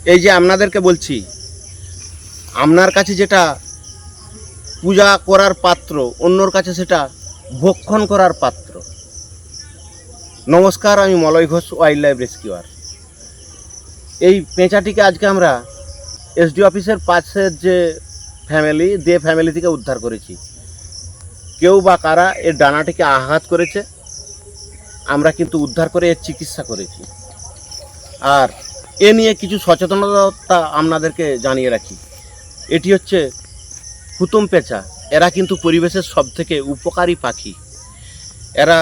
এই যে আপনাদেরকে বলছি, আপনার কাছে যেটা পূজা করার পাত্র, অন্যর কাছে সেটা ভক্ষণ করার পাত্র। নমস্কার, আমি Malay Ghosh, wild life rescuer. এই পেঁচাটিকে আজকে আমরা এসডি অফিসের পাশের যে ফ্যামিলি থেকে উদ্ধার করেছি। কেউ বা কারা এর ডানাটিকে আঘাত করেছে, আমরা কিন্তু উদ্ধার করে এর চিকিৎসা করেছি। আর এ নিয়ে কিছু সচেতনতা আপনাদেরকে জানিয়ে রাখি। এটি হচ্ছে হুতুম পেঁচা। এরা কিন্তু পরিবেশের সবথেকে উপকারী পাখি। এরা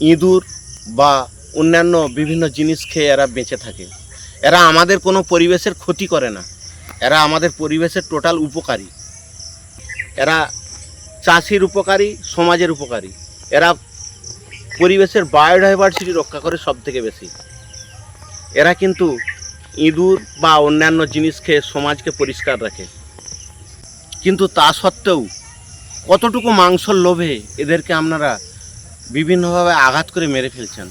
ইঁদুর বা অন্যান্য বিভিন্ন জিনিস খেয়ে এরা বেঁচে থাকে। এরা আমাদের কোনো পরিবেশের ক্ষতি করে না, এরা আমাদের পরিবেশের টোটাল উপকারী। এরা চাষির উপকারী, সমাজের উপকারী। এরা পরিবেশের বায়োডাইভার্সিটি রক্ষা করে সব থেকে বেশি। এরা কিন্তু ইঁদুর বা অন্যান্য জিনিস খেয়ে সমাজকে পরিষ্কার রাখে। কিন্তু তা সত্ত্বেও কতটুকু মাংসর লোভে এদেরকে আপনারা বিভিন্নভাবে আঘাত করে মেরে ফেলছেন।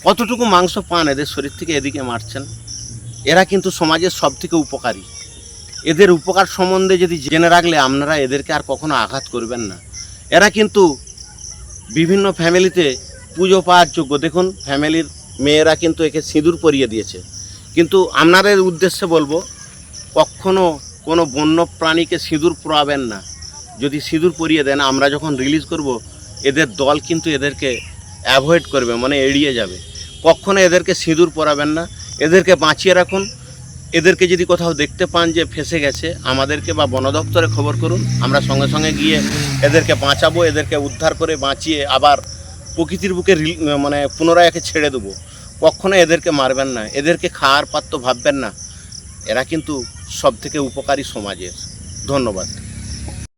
কতটুকু মাংস পান এদের শরীর থেকে, এদিকে মারছেন। এরা কিন্তু সমাজের সব থেকে উপকারী। এদের উপকার সম্বন্ধে যদি জেনে রাখলে আপনারা এদেরকে আর কখনো আঘাত করবেন না। এরা কিন্তু বিভিন্ন ফ্যামিলিতে পুজো পাওয়ার যোগ্য। দেখুন, ফ্যামিলির মেয়েরা কিন্তু একে সিঁদুর পরিয়ে দিয়েছে। কিন্তু আপনাদের উদ্দেশ্যে বলবো, কখনো কোনো বন্য প্রাণীকে সিঁদুর পরাবেন না। যদি সিঁদুর পরিয়ে দেন, আমরা যখন রিলিজ করব, এদের দল কিন্তু এদেরকে অ্যাভয়েড করবে, মানে এড়িয়ে যাবে। কখনো এদেরকে সিঁদুর পরাবেন না, এদেরকে বাঁচিয়ে রাখুন। এদেরকে যদি কোথাও দেখতে পান যে ফেঁসে গেছে, আমাদেরকে বা বন দপ্তরে খবর করুন, আমরা সঙ্গে সঙ্গে গিয়ে এদেরকে বাঁচাবো। এদেরকে উদ্ধার করে বাঁচিয়ে আবার প্রকৃতির বুকে মানে পুনরায় একে ছেড়ে দেবো। কখনো এদেরকে মারবেন না, এদেরকে খাওয়ার পাত্র ভাববেন না। এরা কিন্তু সব থেকে উপকারী সমাজের। ধন্যবাদ।